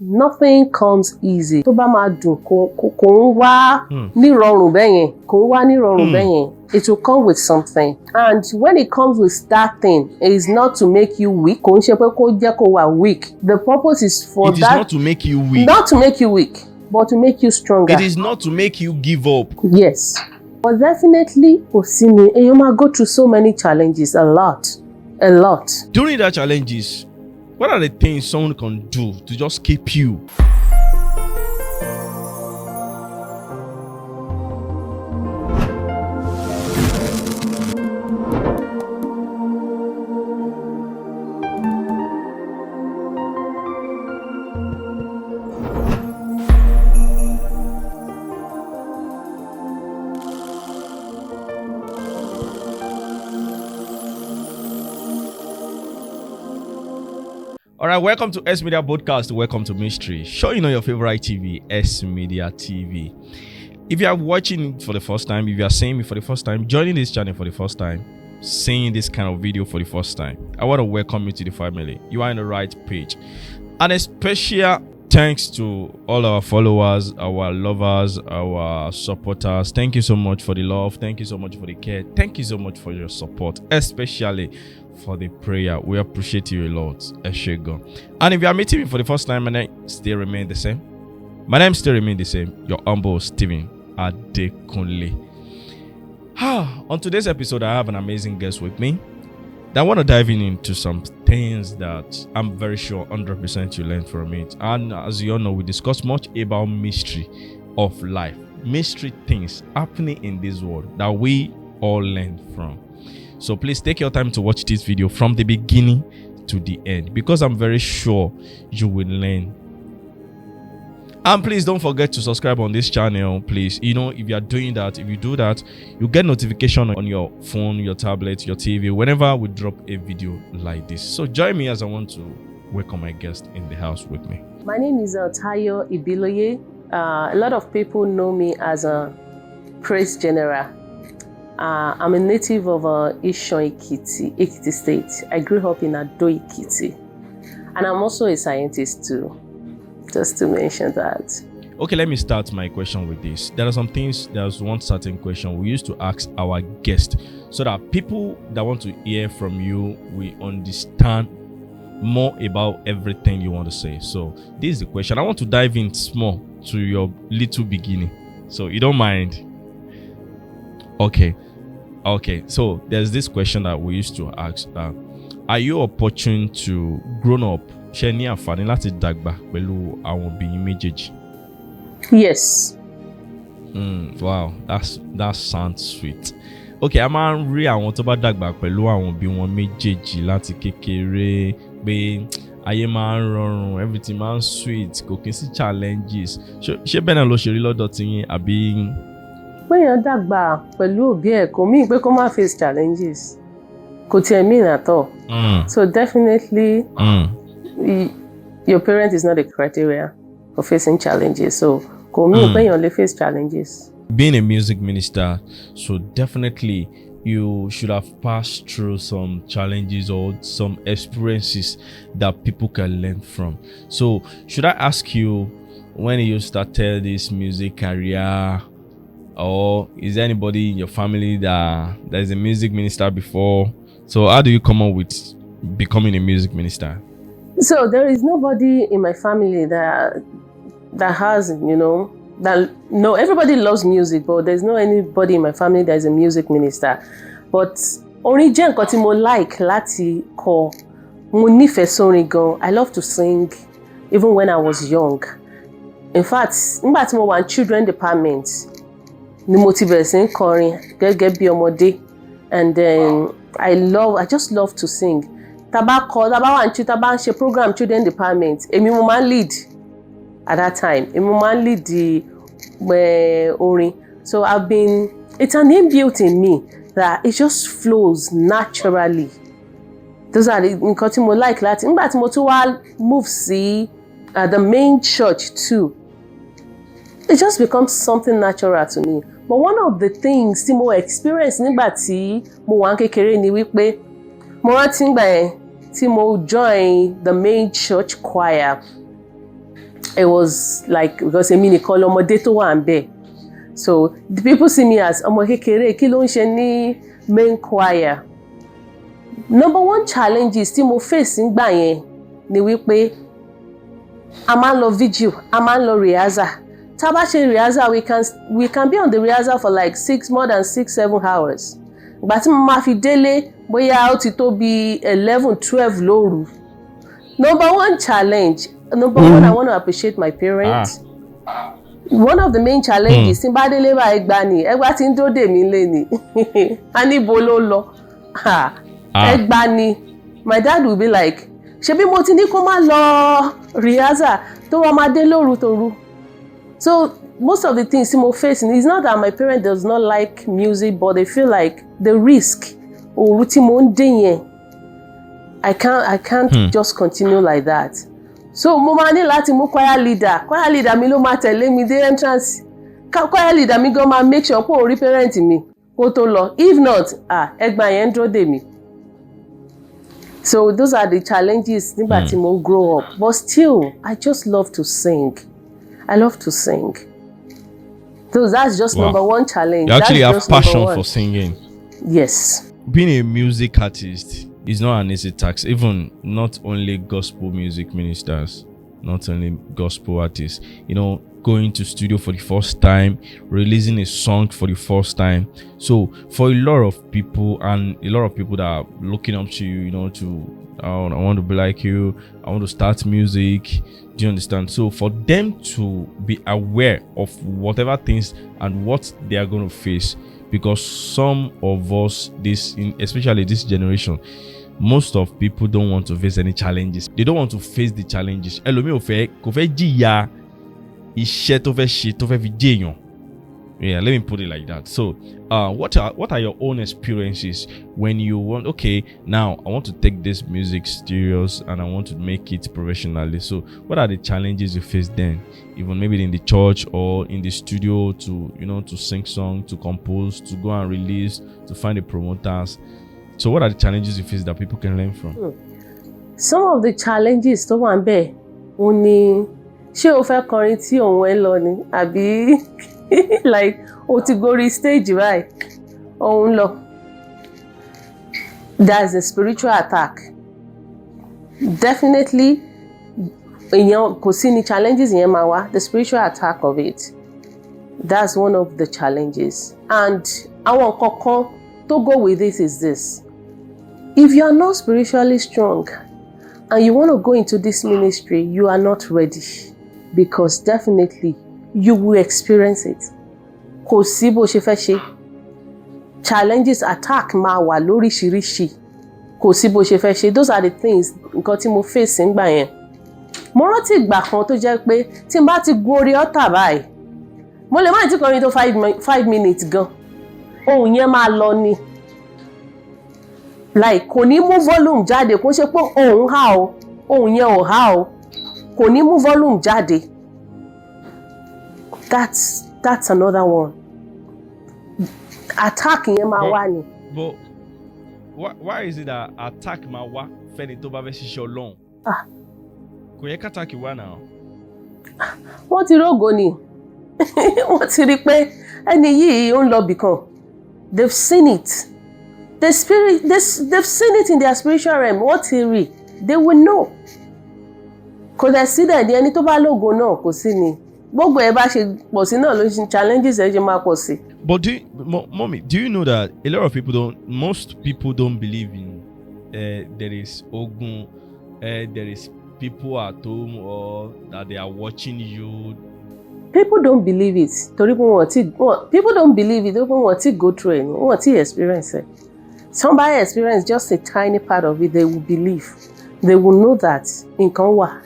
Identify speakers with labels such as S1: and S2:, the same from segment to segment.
S1: nothing comes easy. Tó bá máa dùn kò ń wá nírọ̀rùn bẹ́yẹn, kò ń wá nírọ̀rùn bẹ́yẹn. It will come with something. And when it comes with that thing, it is not to make you weak. Kò ń ṣe pé kó jẹ́ kó wà weak. The purpose is for that.
S2: It is not to make you weak.
S1: Not to make you weak, but to make you stronger.
S2: It is not to make you give up.
S1: Yes. But definitely, Osimi, you might go through so many challenges, a lot.
S2: During that challenges, what are the things someone can do to just keep you? All right, welcome to S Media Podcast. Welcome to Mystery. Showing on your favorite TV, S Media TV. If you are watching for the first time, if you are seeing me for the first time, joining this channel for the first time, seeing this kind of video for the first time, I want to welcome you to the family. You are in the right page. And a special thanks to all our followers, our lovers, our supporters. Thank you so much for the love. Thank you so much for the care. Thank you so much for your support, especially for the prayer. We appreciate you a lot. Eshego. And if you are meeting me for the first time, my name still remains the same. Your humble Stephen Adekunle. On today's episode, I have an amazing guest with me. I want to dive into some things that I'm very sure 100% you learn from it. And as you all know, we discuss much about mystery of life, mystery things happening in this world that we all learn from. So please take your time to watch this video from the beginning to the end, because I'm very sure you will learn. And please don't forget to subscribe on this channel, please. You know, if you are doing that, if you do that, you get notification on your phone, your tablet, your TV, whenever we drop a video like this. So join me as I want to welcome my guest in the house with me.
S1: My name is Tayo Ibiloye. A lot of people know me as a praise general. I'm a native of Ishon Ekiti State. I grew up in Ado Ekiti. And I'm also a scientist too, just to mention that.
S2: Okay, let me start my question with this. There's one certain question we used to ask our guests so that people that want to hear from you will understand more about everything you want to say. So this is the question. I want to dive in small to your little beginning. So you don't mind? Okay, so there's this question that we used to ask. Are you opportune to grown up?
S1: Yes.
S2: Wow, that sounds sweet. Okay, a máa ń rí àwọn tó bá dàgbà pẹ̀lú àwọn òbí wọn méjèèjì láti kékeré pé ayé máa ń rọrùn, everything máa ń sweet, kò kí n sí challenges. Ṣé bẹ́ẹ̀ náà ló ṣe rí lọ́dọ̀ tiyín àbí?
S1: Péyàn dàgbà pẹ̀lú òbí ẹ̀ kò mean pé kó má face challenges. Kò tiẹ̀ mean at all. So definitely, your parent is not a criteria for facing challenges. So kò mean péyàn lè face challenges.
S2: Being a music minister, so definitely you should have passed through some challenges or some experiences that people can learn from. So should I ask you, when you started this music career, or is there anybody in your family that is a music minister before? So how do you come up with becoming a music minister?
S1: So there is nobody in my family that has, no, everybody loves music, but there's no anybody in my family that is a music minister. But orin jẹ́ nǹkan tí mo like láti kọ. Mo nífẹ̀ẹ́ sórin gan. I love to sing even when I was young. In fact, nígbà tí mo wà ní children department, ni mo ti bẹ̀rẹ̀ sí ń kọrin gẹ́gẹ́ bí ọmọdé. And then I just love to sing. Tá bá wà ń ṣe program children department, èmi mo máa ń lead at that time. Èmi mo máa ń lead the orin. So it's an inbuilt in me that it just flows naturally. Those are the nǹkan tí mo like láti. Nígbà tí mo tún wá move sí the main church too, it just becomes something natural to me. But one of the things tí mo experience nígbà tí mo wà kékeré ni wípé mo rántí nígbà yẹn tí mo join the main church choir. it was like because èmi nìkan lọmọdé tó wà ńbẹ̀. So the people see me as ọmọ kékeré kí ló ń ṣe ní main choir. Number one challenges tí mo face ńgbà yẹn ni wípé a máa ń lọ vigil, a máa ń lọ rehearsal. Tá bá ṣe rehearsal, we can be on the rehearsal for like more than 6-7 hours. Ìgbà tí mo máa fi délé bóyá ó ti tó bí 11-12 lóru. Number one challenge, I want to appreciate my parents. One of the main challenges tí n bá délé bá ẹgbà ni ẹgbà tí ń dúró dè mí lé ni a níbo ló lọ ẹgbà ni. My dad will be like ṣebí mo ti ní kó má lọ rehearsal tó wá máa dé lóru tòru. So most of the things tí mo face is not that my parents does not like music, but they feel like the risk òru tí mo ń dé yẹn I can't just continue like that. So mo máa ní láti mú choir leader mi ló máa tẹ̀lé mi dé entrance. Choir leader mi gan máa make sure pé ó rí parent mi kó tó lọ. If not, ẹgbà yẹn dúró dè mí. So those are the challenges nígbà tí mo grow up. But still, I just love to sing. I love to sing. So that's just number one challenge.
S2: You actually have passion for singing.
S1: Yes.
S2: Being a music artist is not an easy task. Even not only gospel music ministers, not only gospel artists, going to studio for the first time, releasing a song for the first time. So for a lot of people, and a lot of people that are looking up to you, I want to be like you, I want to start music. Do you understand? So for them to be aware of whatever things and what they are going to face, because some of us, especially this generation, most of people don't want to face any challenges. They don't want to face the challenges. Yeah, let me put it like that. So what are your own experiences when you want, okay, now I want to take this music serious and I want to make it professionally? So what are the challenges you face then, even maybe in the church or in the studio, to sing songs, to compose, to go and release, to find the promoters? So what are the challenges you face that people can learn from?
S1: Some of the challenges tó wà ńbẹ̀ ó ní ṣé o fẹ́ kọrin tí òun ẹ lọ ni àbí like o ti gorí stage right òun lọ. There's a spiritual attack. Definitely èèyàn kò sí ní challenges yẹn máa wá. The spiritual attack of it, that's one of the challenges. And àwọn kankan to go with this is this: if you are not spiritually strong and you want to go into this ministry, you are not ready, because definitely you will experience it. Kò sí bó ṣe fẹ́ ṣe. Challenges, attack máa wà lóríṣiríṣi. Kò sí bó ṣe fẹ́ ṣe. Those are the things nǹkan tí mo face ńgbà yẹn. Mo rántí ìgbà kan tó jẹ́ pé tí n bá ti gun orí ọ̀tà báyìí, mo lè má ti kọrin tó 5 minutes gan. Ohùn yẹn máa lọ ni. Like kò ní mú volume jáde, kò ṣe pé ohùn há o, ohùn yẹn ò há o. Kò ní mú volume jáde. That's another one. Attack yẹn máa wá ni.
S2: But why is it that attack máa wá fẹ́ni tó bá fẹ́ ṣiṣẹ́ Ọlọ́run? Kò yẹ ká attack wá náà.
S1: Wọ́n ti rógo ni. Wọ́n ti rí pé ẹni yìí ó ń lọ bìkan. They've seen it. They've seen it in their spiritual realm. Wọ́n ti rí. They will know. Kò dẹ̀ sí dẹ̀ ẹni tó bá lógo náà kò sí ni. Gbogbo ẹ bá ṣe pọ̀ sí náà ló ṣe challenges ẹ ṣe máa pọ̀ sí.
S2: But mommy, do you know that most people don't believe in there is ogun, there is people at home, or that they are watching you?
S1: People don't believe it. People don't believe it. People want to go through it. Want to experience it. Somebody experience just a tiny part of it, they will believe. They will know that nǹkan wà.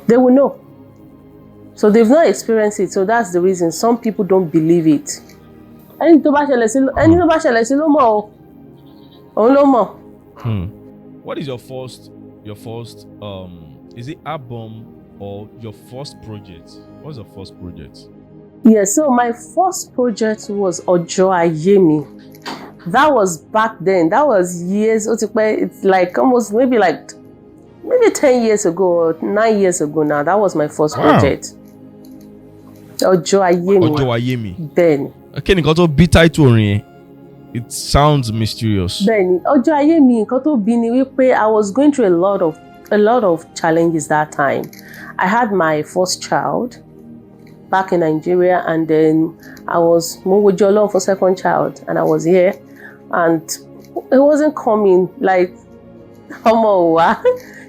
S1: They will know. So they've not experienced it. So that's the reason some people don't believe it. Ẹni tó bá ṣẹlẹ̀ sí ló mọ̀ o. Òun ló mọ̀.
S2: What is your first is it album or your first project? What's your first project?
S1: Yeah, so my first project was Ọjọ́ Ayé Mi. That was back then. That was years. It's like almost maybe like maybe 10 years ago or 9 years ago now. That was my first project. Ọjọ́ ayé mi.
S2: Ọjọ́ ayé mi.
S1: Bẹ́ẹ̀ni.
S2: Okay, nǹkan tó bí title orin yẹn. It sounds mysterious.
S1: Bẹ́ẹ̀ni, ọjọ́ ayé mi, nǹkan tó bí ni wípé I was going through a lot of challenges that time. I had my first child back in Nigeria, and then I was wojú Ọlọ́run for second child, and I was here, and it wasn't coming like ọmọ wa.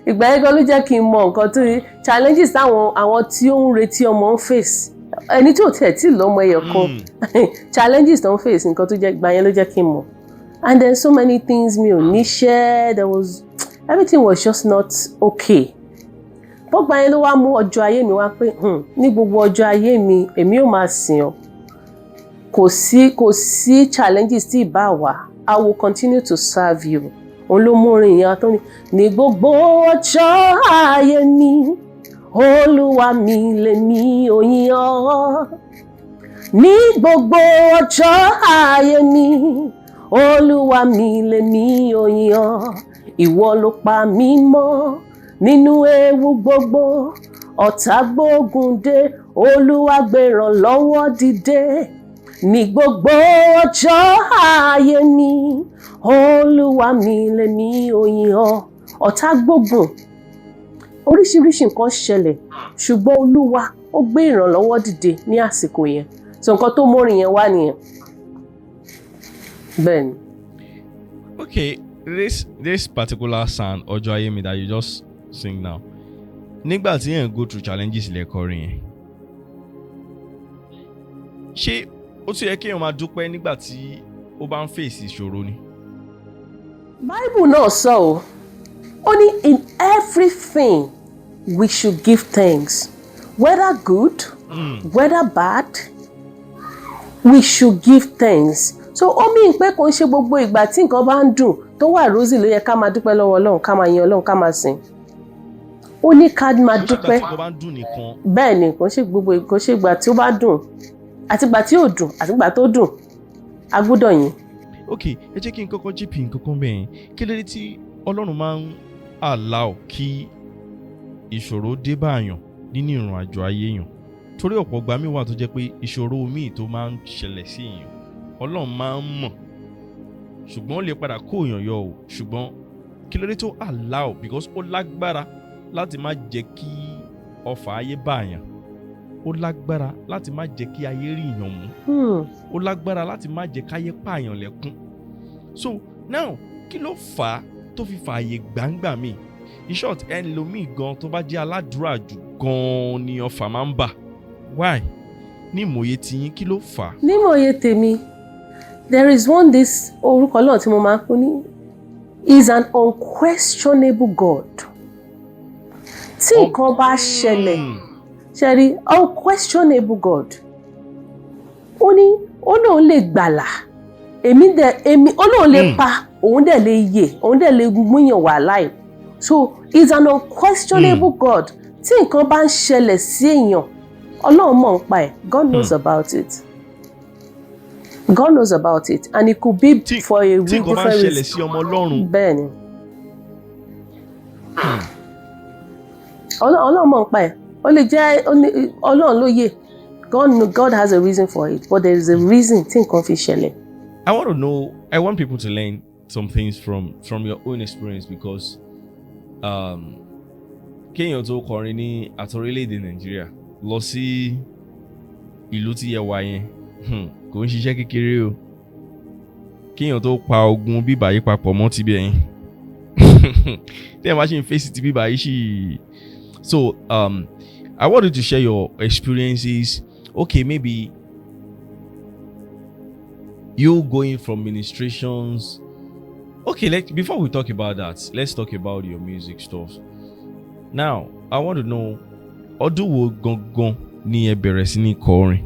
S1: Ìgbà yẹn gan ló jẹ́ kí n mọ nǹkan tó challenges àwọn tí ó ń retí ọmọ ń face. Ẹni tí ò tẹ̀ tí lọ́mọ ẹyọ kan challenges tó ń face nǹkan tó jẹ́ ìgbà yẹn ló jẹ́ kí n mọ̀. And then so many things mi ò níṣẹ́, everything was just not okay. Bọ́gbà yẹn ló wá mú ọjọ́ ayé mi wá pé ní gbogbo ọjọ́ ayé mi èmi ò máa sìn ọ́. Kò sí challenges tí ì bá wà, I will continue to serve you. Òun ló mú orin yẹn tó ní gbogbo ọjọ́ ayé mi. Olúwa mi lèmi ò yìn ọ́. Ní gbogbo ọjọ́ ayé mi, Olúwa mi lèmi ò yìn ọ́. Ìwọ ló pa mí mọ́ nínú ewu gbogbo. Ọ̀tá gbógun dé, Olúwa gbé ìrànlọ́wọ́ dìde. Ní gbogbo ọjọ́ ayé mi, Olúwa mi lèmi ò yìn ọ́. Ọ̀tá gbógun. Oríṣiríṣi nǹkan ṣẹlẹ̀, ṣùgbọ́n Olúwa ó gbé ìrànlọ́wọ́ dìde ní àsìkò yẹn. So nǹkan tó mórin yẹn wá nìyẹn. Bẹ́ẹ̀ni.
S2: Okay, this particular sound ọjọ́ ayé mi that you just sing now. Nígbà tí yẹn go through challenges lẹ́kọ̀ọ́rin yẹn. Ṣé ó tún yẹ kí èèyàn máa dúpẹ́ nígbà tí ó bá ń face ìṣòro ni?
S1: Bible náà sọ ọ́, ó ní in everything we should give thanks, whether good, whether bad, we should give thanks. So ó mí pé kò ń ṣe gbogbo ìgbà tí nǹkan bá ń dùn tó wà rosy ló yẹ ká máa dúpẹ́ lọ́wọ́ Ọlọ́run, ká máa yin Ọlọ́run, ká máa sìn. Ó ní ká máa dúpẹ́. Bẹ́ẹ̀ ni kò ń ṣe ìgbà tí ó bá dùn àti ìgbà tí ò dùn àti ìgbà tó dùn a gbọ́dọ̀ yìn.
S2: Okay, ẹ jẹ́ kí n kọ́kọ́ jí pin kankan bẹ́ẹ̀. Kí ló dé tí Ọlọ́run máa ń allow kí ìṣòro dé bá àyàn nínú ìrìn àjò ayé èèyàn? Torí ọ̀pọ̀ ìgbà mi wà tó jẹ́ pé ìṣòro míì tó máa ń ṣẹlẹ̀ sí èèyàn Ọlọ́run máa ń mọ̀, ṣùgbọ́n ó lè padà kó èèyàn yọ o. Ṣùgbọ́n kí ló dé tó allow, because ó lágbára láti má jẹ́ kí ọfà ayé bá àyàn, ó lágbára láti má jẹ́ kí ayé rí èèyàn mú, ó lágbára láti má jẹ́ káyé pààyàn lẹ́kún. So now kí ló fà á tó fi fààyè gbàǹgbà mi? In short, ẹlòmíì gan tó bá jẹ́ aládùúrà jù gan ni ọfà máa ń bà. Why? Ní ìmọ̀ye tiyín kí ló fà á?
S1: Ní ìmọ̀ye tèmi, there is one this orúkọ náà tí mo máa ń pè ní is an unquestionable God. Tí nǹkan bá ṣẹlẹ̀, ṣẹ́rí unquestionable God. Ó ní Ọlọ́run lè gbàlà, Ọlọ́run lè pa, òun dẹ̀ lè yè, òun dẹ̀ lè múyàn wà láì. So is an unquestionable God. Tí nǹkan bá ń ṣẹlẹ̀ sí èèyàn, Ọlọ́run mọ̀ nípa ẹ̀. God knows about it. God knows about it, and it could be for a different reason. Tí nǹkan bá ń ṣẹlẹ̀ sí ọmọ Ọlọ́run. Bẹ́ẹ̀ni. Ọlọ́run mọ̀ nípa ẹ̀. Ó lè jẹ́ Ọlọ́run ló yè. God has a reason for it, but there is a reason tí nǹkan fi ṣẹlẹ̀.
S2: I want people to learn some things from your own experience, because kéèyàn tó kọrin ní àtọ̀rílẹ̀-èdè Nàìjíríà lọ sí ìlú tí yẹ wá yẹn kò ń ṣiṣẹ́ kékeré o. Kéèyàn tó pa ogun bíbà yìí papọ̀ mọ́ ti bí ẹ̀yìn tí ẹ̀ máa ṣe ń fèsì ti bíbà yìí ṣì. So I want you to share your experiences. Okay, maybe you going from ministrations. Okay, before we talk about that, let's talk about your music stuff. Now, I want to know, ọdún wo gangan ni ẹ bẹ̀rẹ̀ sí ní kọ orin?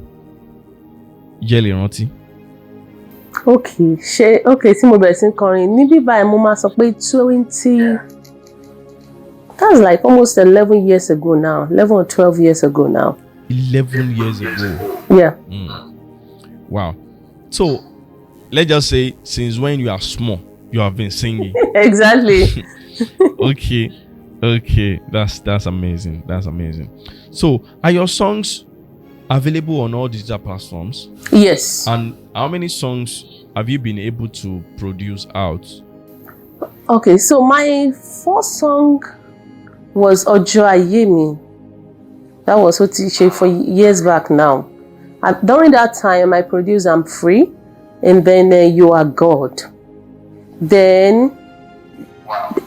S2: Jẹ́ lè rántí.
S1: Okay, tí mo bẹ̀rẹ̀ sí ní kọrin ní bíbá ẹ̀ mo máa sọ pé 20. That's like almost 11 years ago now. 11 or 12 years ago now.
S2: 11 years ago.
S1: Yeah.
S2: Wow. So, let's just say since when you are small, you have been singing.
S1: Exactly.
S2: Okay. Okay, that's amazing. That's amazing. So, are your songs available on all digital platforms?
S1: Yes.
S2: And how many songs have you been able to produce out?
S1: Okay, so my first song was Ojo Ayemi. That was what she for years back now. And during that time, I produced I'm Free, and then You Are God. Then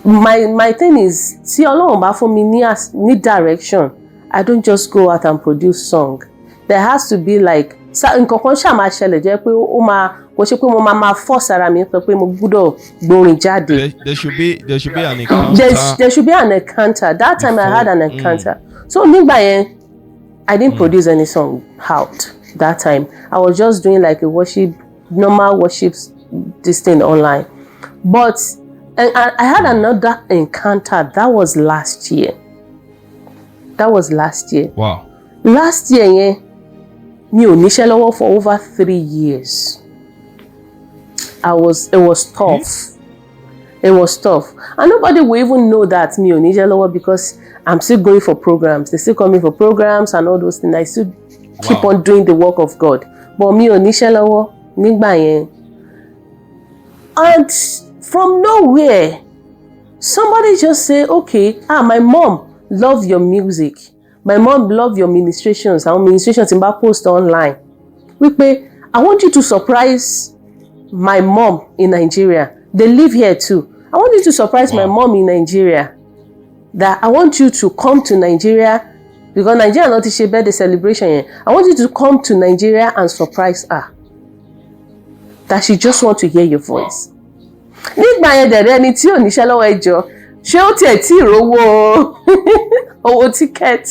S1: my thing is, see, Ọlọ́run bá fún mi ní direction. I don't just go out and produce song. There has to be like nǹkan kan ṣáà máa ṣẹlẹ̀ jẹ́ pé ó máa kò ṣe pé mo máa force ara mi sọ pé mo gbọ́dọ̀ gbórin jáde.
S2: There should be an encounter.
S1: There should be an encounter. That time I had an encounter. So nígbà yẹn, I didn't produce any song out that time. I was just doing like a normal worship this thing online. But I had another encounter. That was last year.
S2: Wow.
S1: Last year, yeah, mi ò níṣẹ́ lọ́wọ́ for over 3 years. It was tough. It was tough. And nobody will even know that mi ò níṣẹ́ lọ́wọ́ because I'm still going for programs. They still call me for programs and all those things. I still keep on doing the work of God. But mi ò níṣẹ́ lọ́wọ́ nígbà yẹn. And from nowhere, somebody just say, okay, my mom love your music. My mom love your ministrations. Our ministrations in back post online. Wípé, I want you to surprise my mom in Nigeria. They live here too. I want you to surprise my mom in Nigeria. That I want you to come to Nigeria because Nigeria not ṣe birthday celebration yẹn. I want you to come to Nigeria and surprise her. That she just want to hear your voice. Nígbà yẹn dẹ̀rẹ́ ẹni tí ò níṣẹ́ lọ́wọ́ ẹjọ́ ṣé ó tiẹ̀ tí ìrówó owó ticket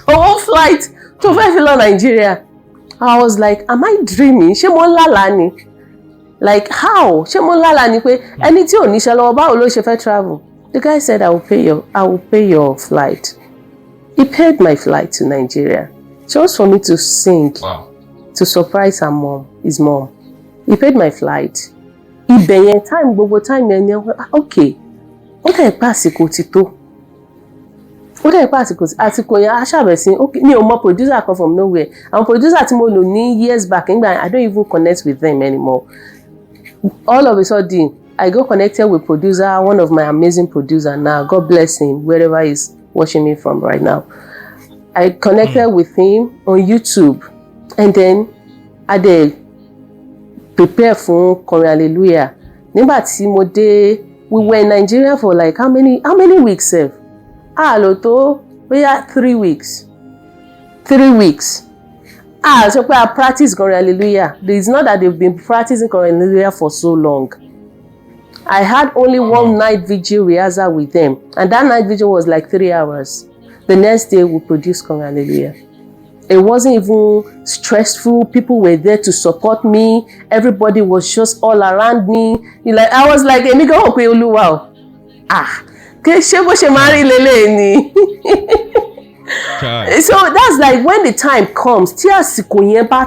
S1: owó flight tó fẹ́ fi lọ Nigeria. I was like, am I dreaming? Ṣé mo ń lálàá ni? Like how? Ṣé mo ń lálàá ni pé ẹni tí ò níṣẹ́ lọ́wọ́ báwo ló ṣe fẹ́ travel? The guy said, I will pay your flight. He paid my flight to Nigeria just for me to sing, to surprise his mom. He paid my flight. Ibẹ̀ yẹn gbogbo time yẹn ni okay. Ó dẹ̀ pé àsìkò ti tó. Àsìkò yẹn aṣàbẹ̀ sí okay mi ò mọ producer come from nowhere. Àwọn producer tí mo lò ní years back nígbà I don't even connect with them anymore. All of a sudden, I got connected with producer, one of my amazing producer now. God bless him, wherever he's watching me from right now. I connected with him on YouTube. And then I did prepare for Kọrin Hallelujah. Nígbà tí mo dé, we were in Nigeria for like how many weeks, sef? Lótó, bóyá 3 weeks. 3 weeks. So I practice Kọrin Hallelujah. It's not that they've been practicing Kọrin Hallelujah for so long. I had only one night vigil rehearsal with them. And that night vigil was like 3 hours. The next day we produced Kọrin Hallelujah. It wasn't even stressful. People were there to support me. Everybody was just all around me. I was like, èmi gan mọ̀ pé Olúwa o. Ṣé bó ṣe máa rí lélẹ̀ ni? So that's like when the time comes, tí àsìkò yẹn bá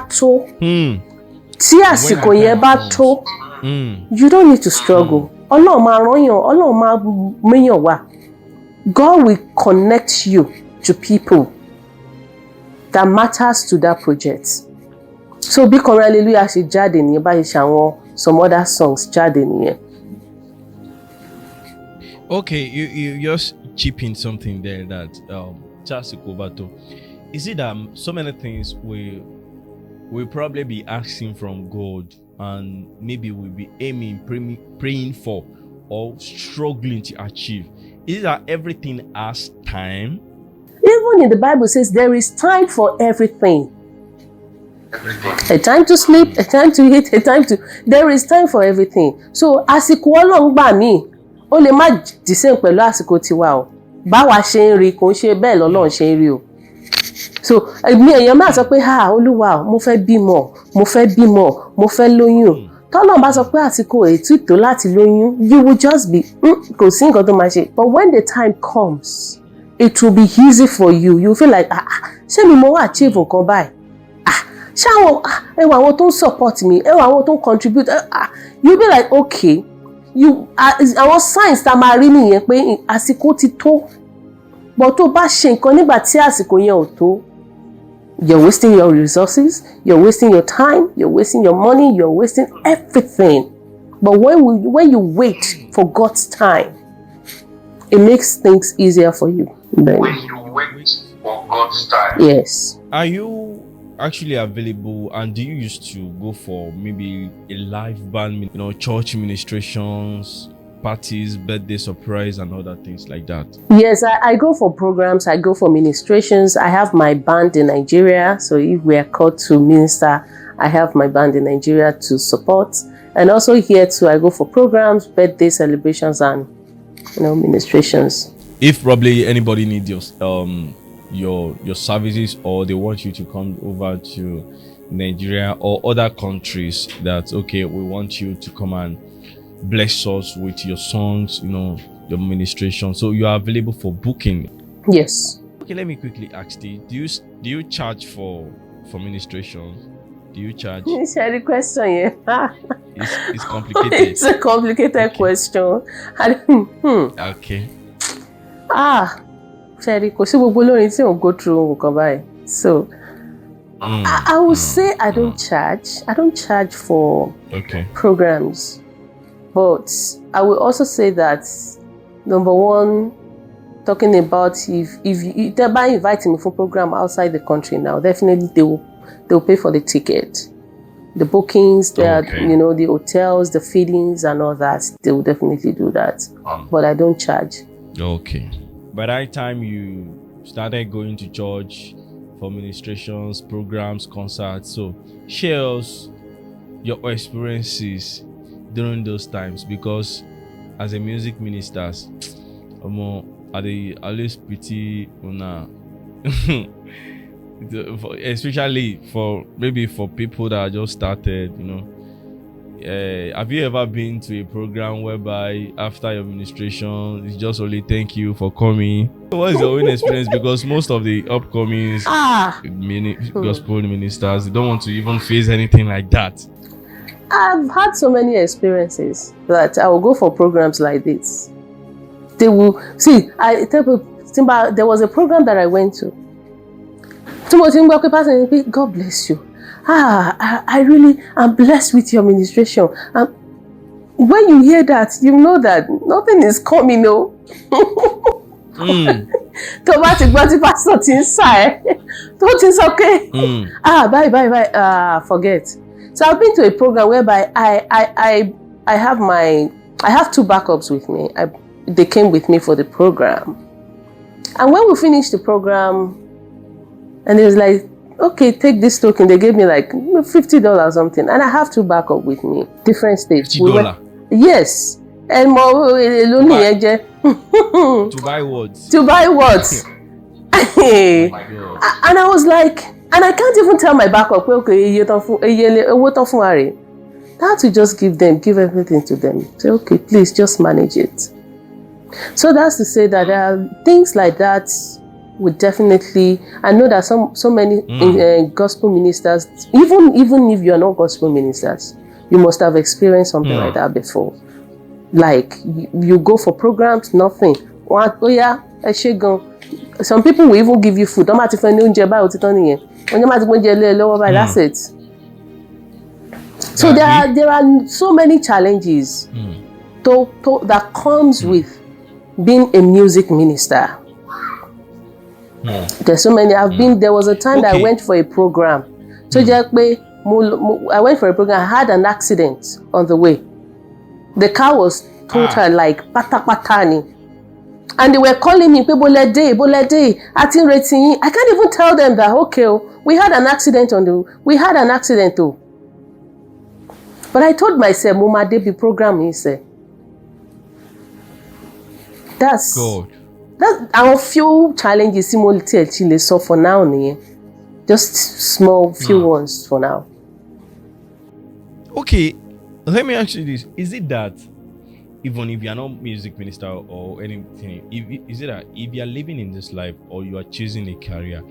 S1: tó, you don't need to struggle. Ọlọ́run máa rán yàn, Ọlọ́run máa méyàn wá. God will connect you to people that matters to that project. So bí Kọrin Hallelujah ṣe jáde nìyẹn, bá ṣe ṣàwọn some other songs jáde nìyẹn.
S2: Okay, you just chip in something there that is it that so many things we probably be asking from God and maybe we'll be aiming, praying for or struggling to achieve? Is it that everything has time?
S1: Even in the Bible says there is time for everything. A time to sleep, a time to eat, there is time for everything. So àsìkò Ọlọ́run gbà mí, ó lè má dìsẹ́ǹ pẹ̀lú àsìkò tiwa o. Báwa ṣe ń rí kò ń ṣe bẹ́ẹ̀ lọ́lọ́run ṣe ń rí o. So èèyàn máa sọ pé Olúwa mo fẹ́ bímọ, mo fẹ́ lóyún. Tọ́lọ́run bá sọ pé àsìkò ètò ìtò láti lóyún, you will just be kò sí nǹkan tó máa ṣe. But when the time comes, it will be easy for you. You feel like ṣé mi mo wá achieve nǹkan báyìí? Ṣé àwọn tó ń support me, àwọn tó ń contribute, you be like okay. Àwọn signs tá máa rí nìyẹn pé àsìkò ti tó But tó bá ṣe nǹkan nígbà tí àsìkò yẹn ò tó, you're wasting your resources, you're wasting your time, you're wasting your money, you're wasting everything. But when you wait for God's time, it makes things easier for you.
S3: When you wait for God's time.
S1: Yes.
S2: Are you actually available, and do you used to go for maybe a live band, church ministrations, parties, birthday surprise, and other things like that?
S1: Yes, I go for programs, I go for ministrations. I have my band in Nigeria, so if we are called to minister, I have my band in Nigeria to support. And also here too, I go for programs, birthday celebrations, and ministrations.
S2: If probably anybody needs your services, or they want you to come over to Nigeria or other countries, that okay, we want you to come and bless us with your songs, your ministration, so you are available for booking.
S1: Yes.
S2: Okay, let me quickly ask you, do you charge for ministrations? Do you charge?
S1: It's a question, yeah.
S2: It's complicated.
S1: It's a complicated question.
S2: Okay.
S1: Sherry, kò sí gbogbo olórin tí ò go through nǹkan báyìí. So I would say I don't charge. I don't charge for programs. But I will also say that, number one, talking about if they're inviting me for program outside the country now, definitely they'll pay for the ticket, the bookings, the hotels, the feedings and all that. They will definitely do that. But I don't charge.
S2: Okay. By that time you started going to church for ministrations, programs, concerts, so share us your experiences during those times, because as a music minister, I always pity una, especially for people that just started. Have you ever been to a program whereby after your ministration it's just only thank you for coming? What is your own experience? Because most of the upcoming gospel ministers, they don't want to even face anything like that.
S1: I've had so many experiences that I will go for programs like this. They will see. I tell people, there was a program that I went to. God bless you. I really am blessed with your ministration. When you hear that, you know that nothing is coming. No. Forget. So I've been to a program whereby I have two backups with me. They came with me for the program. And when we finished the program, and it was like, okay, take this token. They gave me like $50 or something. And I have two backup with me, different states.
S2: $50?
S1: Yes. And more
S2: to buy what?
S1: To buy what?
S2: Oh my God.
S1: And I was like, and I can't even tell my backup, okay, I had to just give everything to them. Say, okay, please just manage it. So that's to say that there are things like that would definitely, I know that so many gospel ministers, even if you are not gospel ministers, you must have experienced something like that before. Like you go for programs, nothing. Some people will even give you food. That's it. So there are so many challenges that comes with being a music minister. There's so many. There was a time that I went for a program. So I went for a program. I had an accident on the way. The car was total like patapatani. And they were calling me, Bolede. I can't even tell them that, okay, we had an accident too. But I told myself, Muma Debi program, he said. That's good. That's our few challenges simultaneously so for now. Just small few ones for now.
S2: Okay, let me ask you this. Is it that even if you are not music minister or anything, is it that if you are living in this life or you are choosing a career,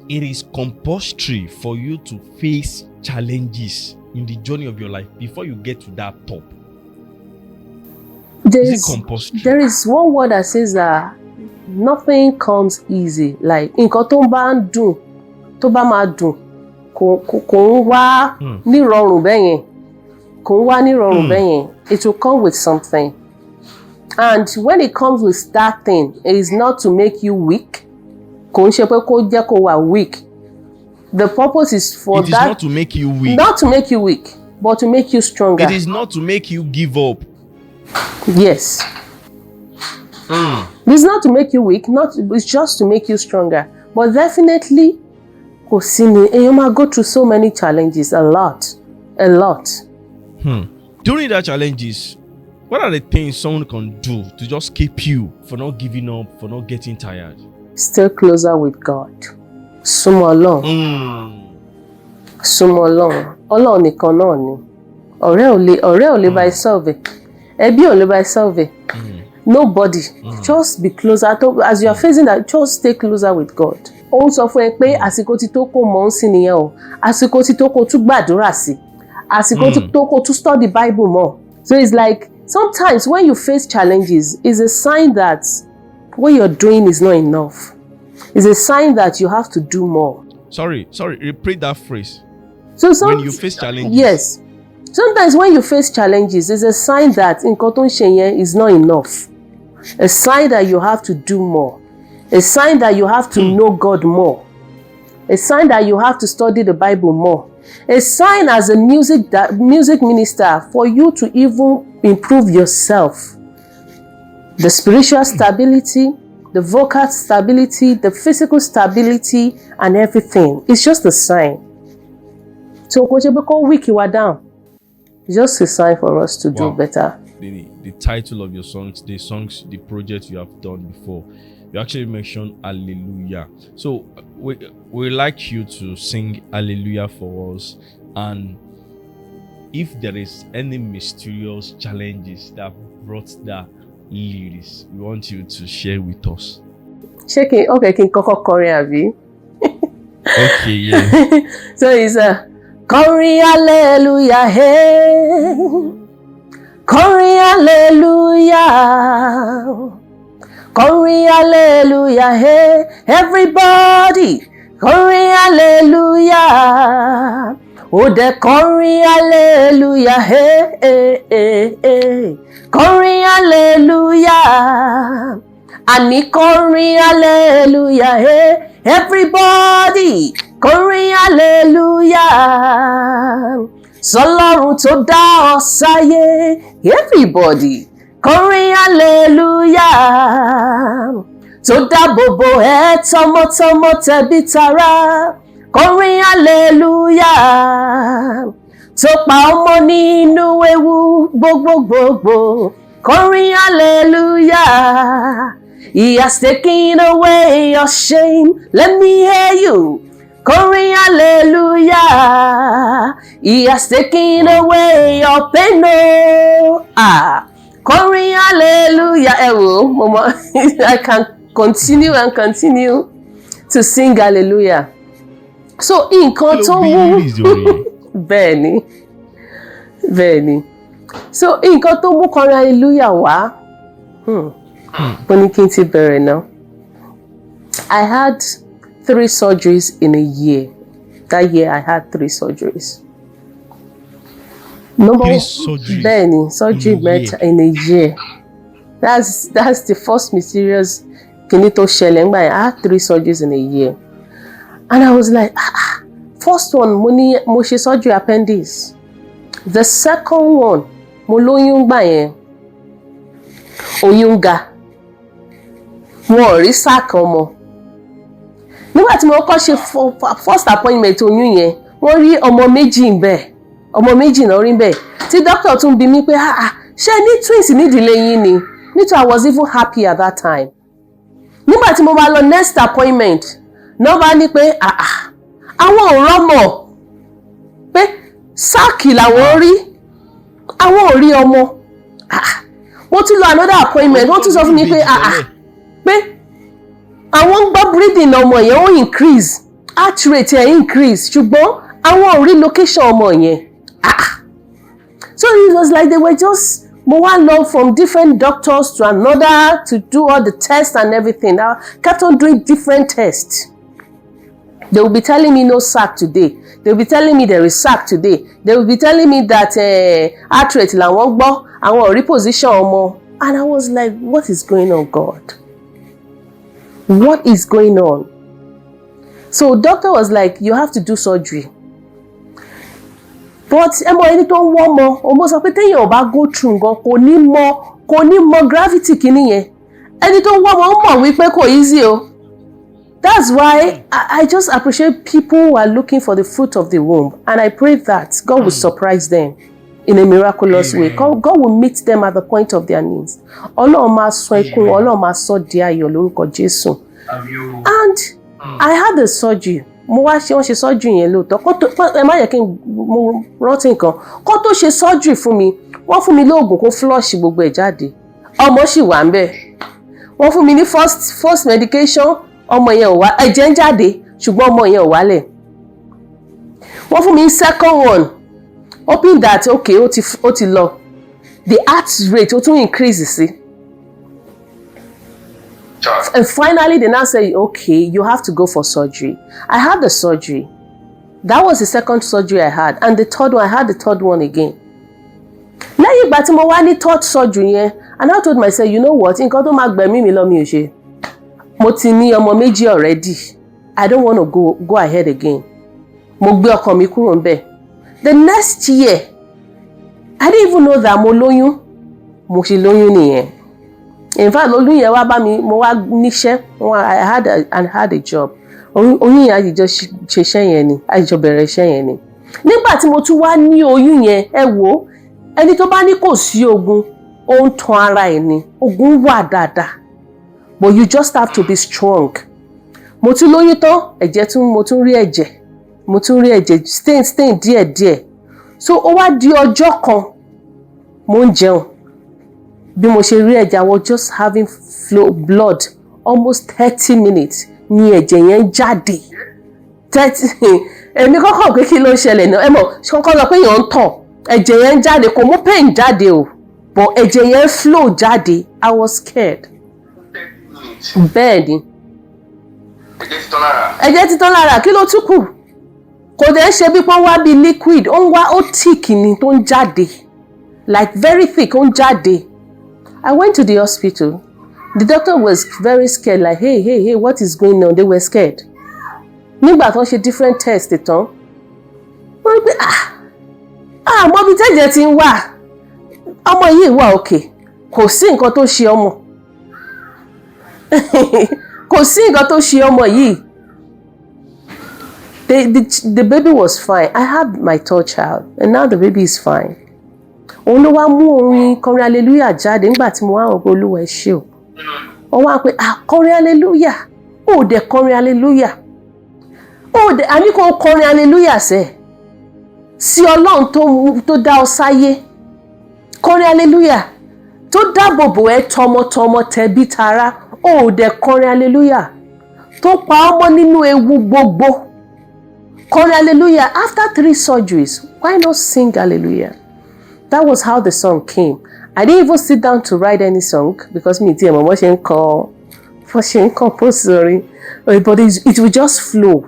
S2: it is compulsory for you to face challenges in the journey of your life before you get to that top? Is it compulsory?
S1: There is one word that says nothing comes easy. Like nǹkan tó bá ń dùn, tó bá máa dùn, kò ń wá nírọ̀rùn bẹ́yẹn. Kò ń wá nírọ̀rùn bẹ́yẹn. It will come with something. And when it comes with that thing, it is not to make you weak. Kò ń ṣe pé kó jẹ́ kó wà weak. The purpose is for that. It is
S2: not to make you weak.
S1: Not to make you weak, but to make you stronger.
S2: It is not to make you give up.
S1: Yes. It's not to make you weak, it's just to make you stronger. But definitely, kò sí ni, you might go through so many challenges, a lot.
S2: During that challenges, what are the things someone can do to just keep you for not giving up, for not getting tired?
S1: Stay closer with God. Súnmọ́ Ọlọ́run. Ọlọ́run nìkan náà ni. Ọ̀rẹ́ ò lè bá ẹ solve. Ẹbí ò lè bá ẹ solve. Nobody. Just be closer. As you are facing that, just stay closer with God. Ó ń sọ fún ẹ pé àsìkò ti tó kó mọ̀ ń sí nìyẹn o. Àsìkò ti tó kó tún gbàdúrà sí. Àsìkò ti tó kó tún study Bible more. So it's like sometimes when you face challenges, it's a sign that what you're doing is not enough. It's a sign that you have to do more.
S2: Sorry, repeat that phrase.
S1: So
S2: when you face challenges.
S1: Yes. Sometimes when you face challenges, it's a sign that nǹkan tó ń ṣe yẹn is not enough. A sign that you have to do more. A sign that you have to know God more. A sign that you have to study the Bible more. A sign as a music minister for you to even improve yourself. The spiritual stability, the vocal stability, the physical stability, and everything. It's just a sign. So, kò ṣe pé kó weak wa down. It's just a sign for us to do better.
S2: The title of your songs, the project you have done before, you actually mentioned Hallelujah. So we like you to sing Hallelujah for us. And if there is any mysterious challenges that brought that lyrics, we want you to share with us.
S1: Okay, can kọ́kọ́ kọrin àbí?
S2: Okay, yeah.
S1: So it's kọrin hallelujah, hey. Kọrin hallelujah. Kọrin hallelujah, hey. Everybody, kọrin hallelujah. Ó dẹ̀ kọrin hallelujah, hey. Kọrin hallelujah. Àní kọrin hallelujah, hey. Everybody, kọrin hallelujah. Sọlọ́run tó dá ọ sáyé. Everybody, kọrin hallelujah. Tó dáàbò bò ẹ́ tọmọtọmọ tẹbí tará. Kọrin hallelujah. Tó pa ọmọ nínú ewu gbogbogbò. Kọrin hallelujah. He has taken away your shame. Let me hear you. Kọrin hallelujah. He has taken away your pain. Kọrin hallelujah. Mama, I can continue to sing hallelujah. So nǹkan tó mú bẹ́ẹ̀ni. So nǹkan tó mú kọrin hallelujah wá. Bó ní kí n ti bẹ̀rẹ̀ náà. I had 3 surgeries in a year. That year I had 3 surgeries.
S2: Three surgeries.
S1: Bẹ́ẹ̀ni, surgery in a year. That's the first mysterious kìíní tó ṣẹlẹ̀ ńgbà yẹn. I had 3 surgeries in a year. And I was like, first one, mo ṣe surgery appendix. The second one, mo lóyún ńgbà yẹn. Oyún ga. Wọn ò rí sack ọmọ. Nígbà tí mo kọ́ ṣe first appointment oyún yẹn, wọ́n rí ọmọ méjì ńbẹ̀. Ọmọ méjì náà rí ńbẹ̀. Tí doctor tún bi mí pé, ṣé ní twins nídìílé yín ni? Nítorí I was even happy at that time. Nígbà tí mo bá lọ next appointment, náà bá ní pé, àwọn ò rọ́mọ. Pé sack làwọn rí. Àwọn ò rí ọmọ. Mo tún lọ another appointment, wọ́n tún sọ fún mi pé, pé àwọn ń gbọ́ breathing ọmọ yẹn ó increase, heart rate ẹ̀ increase, ṣùgbọ́n àwọn ò rí location ọmọ yẹn. So it was like they were just Mo wá lọ from different doctors to another to do all the tests and everything. I kept on doing different tests. They will be telling me no sack today. They will be telling me there is sack today. They will be telling me that Advert làwọn gbọ́, àwọn ò rí position ọmọ. And I was like, what is going on, God? What is going on? So doctor was like, you have to do surgery. But ẹni tó ń wọ́ ọmọ, ọmọ sọ pé téèyàn ò bá go through nǹkan kò ní mọ gravity kìíní yẹn. Ẹni tó ń wọ́ ọmọ mọ̀ wípé kò easy o. That's why I just appreciate people who are looking for the fruit of the womb. And I pray that God will surprise them in a miraculous way. God will meet them at the point of their needs. Ọlọ́run máa sọ ikún, Ọlọ́run máa sọ di ayọ̀ lórúkọ Jésù. And I had the surgery. Mo wá ṣe wọ́n ṣe surgery yẹn lóòótọ́. Ẹ má yẹ kí mo rántí nǹkan. Kó tó ṣe surgery fún mi, wọ́n fún mi lóògùn kó flush gbogbo ẹ̀ jáde. Ọmọ sì wà ń bẹ̀. Wọ́n fún mi ní first medication. Ọmọ yẹn ò wá, ẹ̀jẹ̀ ń jáde ṣùgbọ́n ọmọ yẹn ò wálẹ̀. Wọ́n fún mi ní second one, hoping that okay ó ti lọ. The heart rate ó tún increase sí. And finally they now say, okay, you have to go for surgery. I had the surgery. That was the second surgery I had. And the third one, I had the third one again. Lẹ́yìn ìgbà tí mo wá ní third surgery yẹn, and I told myself, you know what, nǹkan tó máa gbẹ̀mí mi lọ mi ò ṣe. Mo ti ní ọmọ méjì already. I don't want to go ahead again. Mo gbé ọkàn mi kúrò ńbẹ̀. The next year, I didn't even know that mo lóyún. Mo ṣe lóyún nìyẹn. In fact, lóyún yẹn wá bá mi, mo wá níṣẹ́. I had a job. Oyún yẹn àjìjọ ṣe iṣẹ́ yẹn ni. Àjìjọ bẹ̀rẹ̀ iṣẹ́ yẹn ni. Nígbà tí mo tún wá ní oyún yẹn, ẹ wò, ẹni tó bá ní kò sí ogun, ó ń tan ara ẹ̀ ni. Ogun wà dáadáa. But you just have to be strong. Mo tún lóyún tán, mo tún rí ẹ̀jẹ̀, stain díẹ̀díẹ̀. So ó wá di ọjọ́ kan, mo ń jẹun. Bí mo ṣe rí ẹ̀jẹ̀, I was just having blood almost 30 minutes ni ẹ̀jẹ̀ yẹn jáde. 30. Èmi kọ́kọ́ pé kí ló ṣẹlẹ̀ náà? Ẹ mọ̀, kọ́kọ́ lọ pé èèyàn ń tọ̀. Ẹ̀jẹ̀ yẹn jáde, kò mú pain jáde o. But ẹ̀jẹ̀ yẹn flow jáde. I was scared. Bẹ́ẹ̀ ni. Ẹ̀jẹ̀ ti tán lára, kí ló tún kù? Kò dẹ̀ ṣe bí pọ́n wá bí liquid, ó ń wá ó thick ni tó ń jáde. Like very thick, ó ń jáde. I went to the hospital. The doctor was very scared, like, hey, what is going on? They were scared. Nígbà tó ń ṣe different tests tán, wọ́n rí pé mọ bí tẹ́jẹ̀ ti ń wà. Ọmọ yìí wà okay. Kò sí nǹkan tó ṣe ọmọ. Kò sí nǹkan tó ṣe ọmọ yìí. The baby was fine. I had my third child, and now the baby is fine. Òun ló wá mú orin kọrin hallelujah jáde nígbà tí mo wá ọ̀pọ̀ Olúwa ẹ ṣé o. Wọ́n wá pé kọrin hallelujah. Ó dẹ̀ kọrin hallelujah. Àní kò kọrin hallelujah sẹ́. Sí Ọlọ́run tó dá ọ sáyé. Kọrin hallelujah. Tó dáàbò bò ẹ́ tọmọtọmọ tẹbí tará. Ó dẹ̀ kọrin hallelujah. Tó pa ọmọ nínú ewu gbogbo. Kọrin hallelujah. After 3 surgeries, why not sing hallelujah? That was how the song came. I didn't even sit down to write any song because me too, what she compose, sorry. But it would just flow.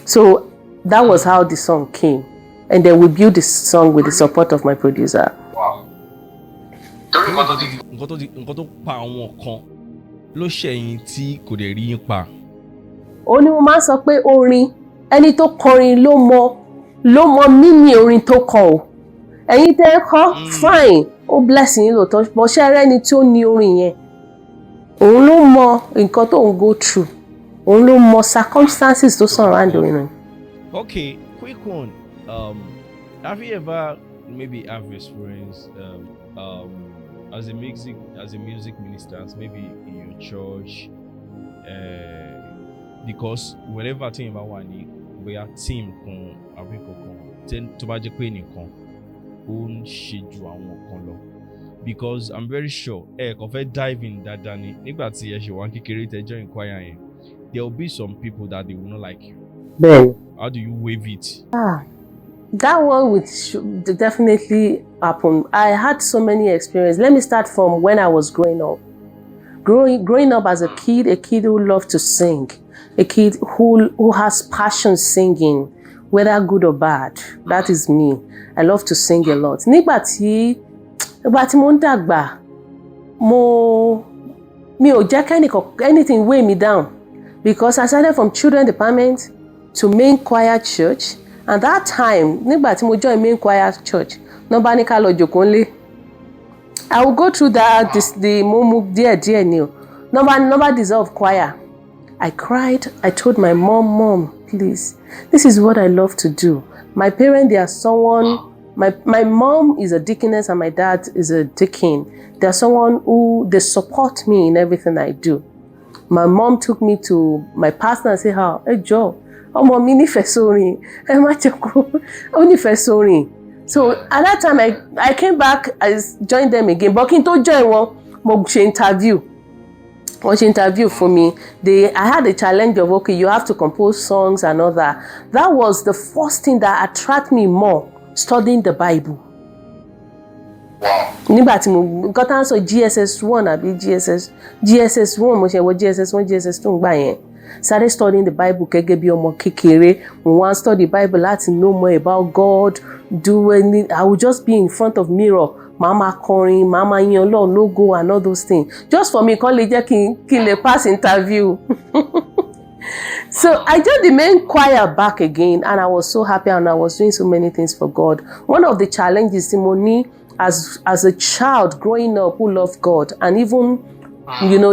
S1: So that was how the song came. And then we built this song with the support of my producer.
S3: Wow.
S2: Nǹkan tó pa àwọn kan ló ṣẹ̀yìn tí kò dẹ̀ rí yín pa.
S1: Ó ní mo máa sọ pé orin ẹni tó kọrin ló mọ mímí orin tó kọ o. Ẹ̀yin tẹ́ ẹ kọ fine, ó bless yín lóòótọ́, bó ṣe rẹ́ ni tí ó ní orin yẹn. Òun ló mọ nǹkan tó ń go through. Òun ló mọ circumstances tó surround orin.
S2: Okay, quick one. Have you ever maybe have experience as a music minister, maybe in your church? Because whenever team about one, we are team kan àbí kankan tó bá jẹ́ pé nìkan ó ń ṣe ju àwọn kan lọ. Because I'm very sure kò fẹ́ dive in dáadáa ni nígbà tí ẹ ṣe wá kékeré tẹ́ join choir yẹn, there will be some people that they will not like you.
S1: Bẹ́ẹ̀ni.
S2: How do you wave it?
S1: That one would definitely happen. I had so many experiences. Let me start from when I was growing up. Growing up as a kid who loved to sing, a kid who has passion singing, whether good or bad. That is me. I love to sing a lot. Nígbà tí mo ń dàgbà, mi ò jẹ́ anything weigh me down, because I started from children department to main choir church, and that time nígbà tí mo join main choir church, no bá ní ká lọ jókòó nílé. I will go through that the mo díẹ̀ ni o. Number dissolve choir. I cried. I told my mom, please, this is what I love to do. My parents, they are someone. My mom is a deaconess and my dad is a deacon. They're someone who they support me in everything I do. My mom took me to my pastor and said, "Hey Joe, ọmọ mi nífẹ̀ẹ́ sórin, ẹ má jẹ́ kó ó nífẹ̀ẹ́ sórin." So at that time, I came back, I joined them again. But kí n tó join wọn, mo ṣe interview. Wọ́n ṣe interview for me. I had a challenge of, okay, you have to compose songs and all that. That was the first thing that attracted me more, studying the Bible.
S3: Wow.
S1: Nígbà tí mo got answer GSS1 àbí GSS1, mo ṣe wọ GSS1, GSS2 gbà yẹn. Started studying the Bible gẹ́gẹ́ bí ọmọ kékeré. Mo wá study the Bible láti know more about God. I would just be in front of mirror. Mama kọrin, mama yin Ọlọ́run lógo and all those things. Just for me, kàn lè jẹ́ kí n lè pass interview. So I joined the main choir back again, and I was so happy, and I was doing so many things for God. One of the challenges Simone, as a child growing up who loved God, and even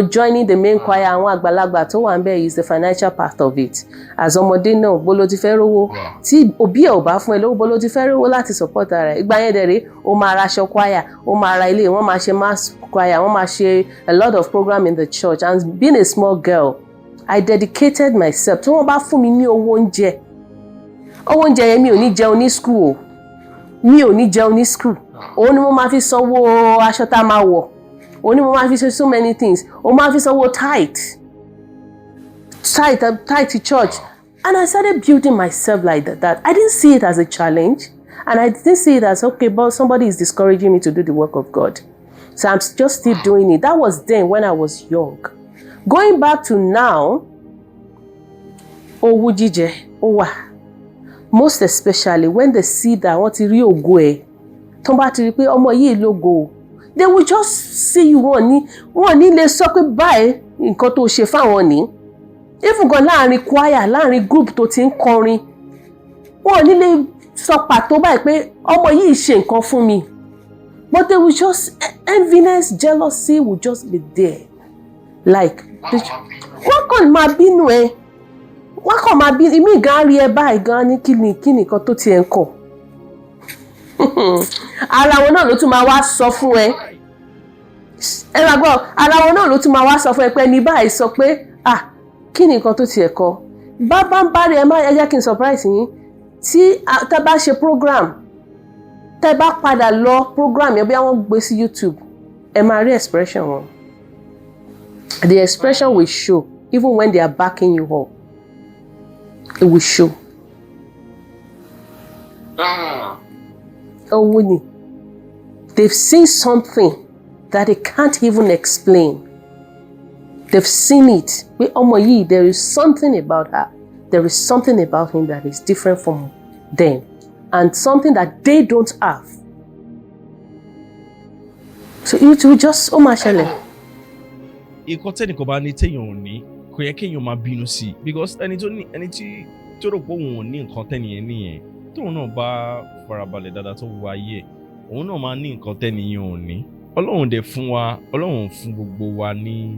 S1: joining the main choir, àwọn àgbàlagbà tó wà ńbẹ̀ is the financial part of it. As ọmọdé náà, bó ló ti fẹ́ rówó, tí òbí ẹ̀ ò bá fún ẹ lówó, bó ló ti fẹ́ rówó láti support ara ẹ̀. Ìgbà yẹn dẹ̀rẹ̀, ó máa ra aṣọ choir, ó máa ra ilé, wọ́n máa ṣe mass choir, wọ́n máa ṣe a lot of program in the church. And being a small girl, I dedicated myself. Tí wọ́n bá fún mi ní owó oúnjẹ yẹn mi ò ní jẹun ní school o. Mi ò ní jẹun ní school. Òun ni mo máa fi sanwó aṣọ tá máa wọ̀. Òun ni mo máa fi ṣe so many things. Òun máa fi sanwó tithe to church. And I started building myself like that. I didn't see it as a challenge. And I didn't see it as, okay, but somebody is discouraging me to do the work of God. So I'm just still doing it. That was then when I was young. Going back to now, owó jíjẹ, ó wà. Most especially when they see that wọ́n ti rí ògo ẹ̀, tó bá ti rí pé ọmọ yìí lógo, they will just see you wọ́n ní lè sọ pé báyìí nǹkan tó ṣe fáwọn ní. Even gan láàrin choir, láàrin group tó ti ń kọrin, wọ́n ní lè sọ pàtó báyìí pé ọmọ yìí ṣe nǹkan fún mi. But they will just, enviness, jealousy will just be there. Like, wọ́n kàn máa bínú ẹ. Wọ́n kàn máa bínú, ìmí gan rí ẹ báyìí gan ní kíni kan tó ti ẹ̀ ń kọ̀. Ara wọn náà ló tún máa wá sọ fún ẹ. Ẹ máa gbọ́, ara wọn náà ló tún máa wá sọ fún ẹ pé ní báyìí sọ pé, kíni kan tó ti ẹ̀ kọ. Bá ń bá rí ẹ jẹ́ kí n surprise yín. Tí tẹ́ bá ṣe program, tẹ́ bá padà lọ program yẹn bí wọ́n gbé sí YouTube, ẹ máa rí expression wọn. The expression will show, even when they are backing you up. It will show. Oh, Winnie. They've seen something that they can't even explain. They've seen it. There is something about her. There is something about him that is different from them. And something that they don't have. So it will just, Mashale.
S2: Ìkọ́ tẹ́nìkan bá ní téèyàn ò ní, kò yẹ kéèyàn máa bínú sí i. Because ẹni tó rò pé òun ò ní nǹkan tẹ́nìyẹn nìyẹn, tóun náà bá farabalẹ̀ dáadáa tó wọ ayé ẹ̀, òun náà máa ní nǹkan tẹ́nìyẹn ò ní. Ọlọ́run dẹ̀ fún wa, Ọlọ́run fún gbogbo wa ní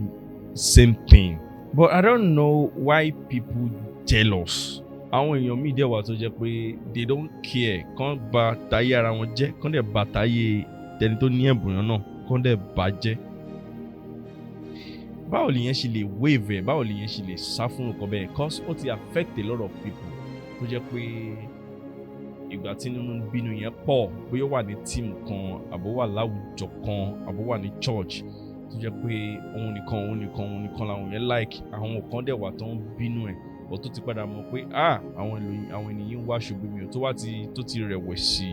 S2: same thing. But I don't know why people jealous. Àwọn èèyàn míì dẹ̀ wà tó jẹ́ pé they don't care. Kán bà táyé ara wọn jẹ́, kán dẹ̀ bà táyé tẹni tó ní ẹ̀bùn yẹn náà, kán dẹ̀ bàjẹ́. Báwo lèyẹn ṣe lè wave ẹ̀, báwo lèyẹn ṣe lè sá fún nǹkan bẹ́ẹ̀, cause ó ti affect a lot of people tó jẹ́ pé ìgbà tí nínú bínú yẹn pọ̀ bóyá wà ní team kan àbó wà láwùjọ kan àbó wà ní church tó jẹ́ pé òun nìkan làwọn yẹn like, àwọn kan dẹ̀ wà tó ń bínú ẹ̀ but tó ti padà mọ̀ pé àwọn ènìyàn wá ṣùgbọ́n mi ò tó ti rẹ̀wẹ̀sì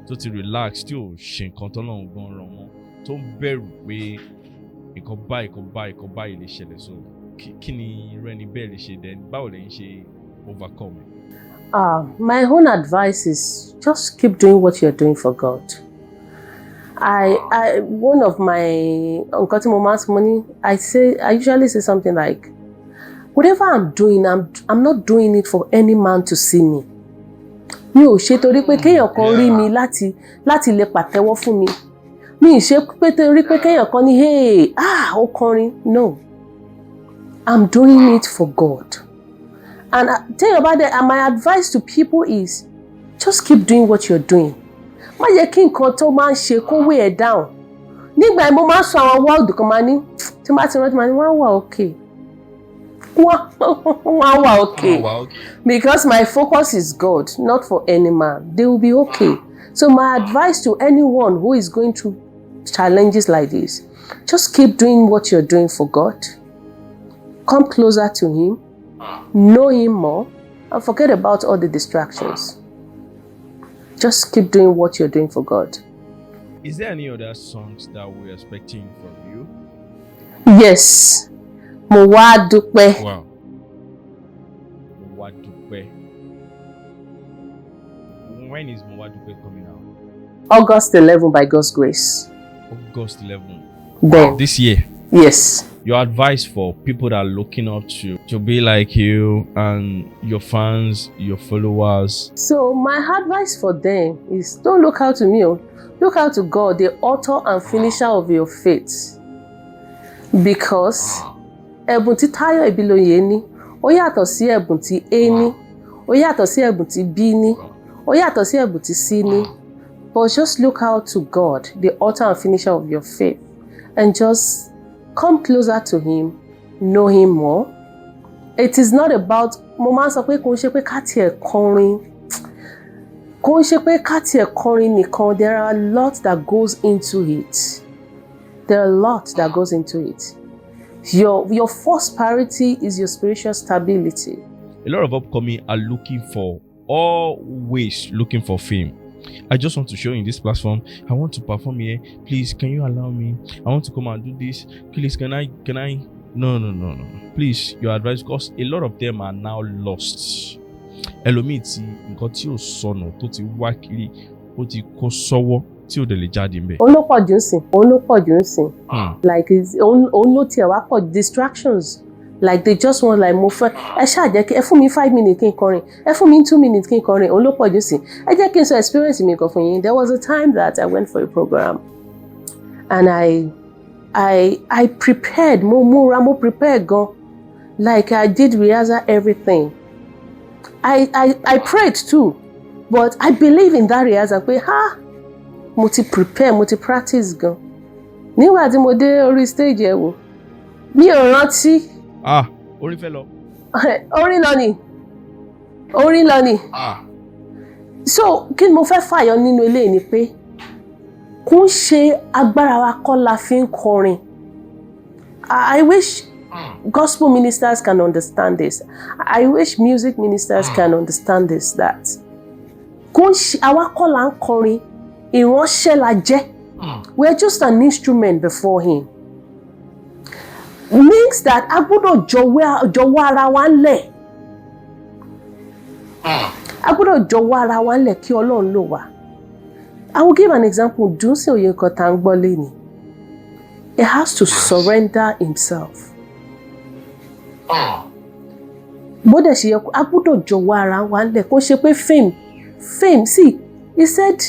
S2: tó ti relax tí ò ṣe nǹkan tọ́lọ́run gan ràn wọ́n tó ń bẹ̀rù pé nǹkan báyìí lè ṣẹlẹ̀ so kí ni irú ẹni bẹ́ẹ̀ lè ṣe then báwo lẹ́yìn ṣe overcome it?
S1: My own advice is just keep doing what you're doing for God. One of my nǹkan tí mo máa ń sọ ní I usually say something like, whatever I'm doing, I'm not doing it for any man to see me. Mi ò ṣe torí pé kéèyàn kan rí mi láti lè pàtẹ́wọ́ fún mi. Mi ò ṣe pé torí pé kéèyàn kan ní hey ó kọrin. No, I'm doing it for God. And tell you about that. And my advice to people is just keep doing what you're doing. Má jẹ́ kí nǹkan tó máa ń ṣe kó weigh ẹ́ down. Nígbà yẹn mo máa ń sọ àwọn wọ́ọ̀dù kan máa ní tí bá ti rántí máa ní wọ́n wà okay. Wọ́n wà okay. Because my focus is God, not for any man. They will be okay. So my advice to anyone who is going through challenges like this, just keep doing what you're doing for God. Come closer to Him. Know Him more and forget about all the distractions. Just keep doing what you're doing for God.
S2: Is there any other songs that we're expecting from you?
S1: Yes. Mo wá dúpẹ́.
S2: Wow. Mo wá dúpẹ́. When is Mo wá dúpẹ́ coming out?
S1: August 11 by God's grace.
S2: August 11.
S1: Then.
S2: This year.
S1: Yes.
S2: Your advice for people that are looking up to be like you and your fans, your followers.
S1: So my advice for them is don't look out to me. Look out to God, the author and finisher of your faith. Because ẹ̀bùn tí Táyọ̀ Ibiloye ní, ó yàtọ̀ sí ẹ̀bùn tí A ní, ó yàtọ̀ sí ẹ̀bùn tí B ní, ó yàtọ̀ sí ẹ̀bùn tí C ní. But just look out to God, the author and finisher of your faith, and just come closer to Him, know Him more. It is not about mo máa ń sọ pé kò ń ṣe pé ká tiẹ̀ kọrin. Kò ń ṣe pé ká tiẹ̀ kọrin nìkan. There are a lot that goes into it. There are a lot that goes into it. Your first priority is your spiritual stability.
S2: A lot of upcoming are always looking for fame. I just want to show in this platform. I want to perform here. Please, can you allow me? I want to come and do this. Please, can I? No. Please, your advice, because a lot of them are now lost. Ẹlòmíì tí nǹkan tí ò sọnù tó ti wá kiri ó ti kó sọ́wọ́ tí ò dẹ̀ lè jáde ńbẹ̀. Òun ló pọ̀ jù ń sìn. Like òun ló tiẹ̀ wá pọ̀ distractions. Like they just want like mo fẹ́ ẹ ṣáà jẹ́ kí ẹ fún mi 5 minutes kí n kọrin ẹ fún mi 2 minutes kí n kọrin òun ló pọ̀ jù sí ẹ jẹ́ kí n sọ experience mi kan fún yín. There was a time that I went for a program and I prepared mo prepared gan, like I did rehearsal everything. I prayed too, but I believe in that rehearsal pé mo ti prepare mo ti practice gan. Nígbà tí mo dé orí stage ẹ wò mi ò rántí. Orin fẹ́ lọ. Orin lọ ni. So kí ni mo fẹ́ fàyọ nínú ilé ni pé kò ń ṣe agbára wa kọ́ la fi ń kọrin. I wish gospel ministers can understand this. I wish music ministers can understand this, that kò ń ṣe àwa kọ́ la ń kọrin, ìránṣẹ́ la jẹ́. We're just an instrument before Him. Means that a gbọ́dọ̀ jọ̀wọ́ ara wa ńlẹ̀. A gbọ́dọ̀ jọ̀wọ́ ara wa ńlẹ̀ kí Ọlọ́run lò wá. I will give an example. Dunsin Oyekan tá ń gbọ́ lẹ́ni. He has to surrender himself. Bó dẹ̀ ṣe yẹ kó a gbọ́dọ̀ jọ̀wọ́ ara wa ńlẹ̀ kó ṣe pé fame, see, he said,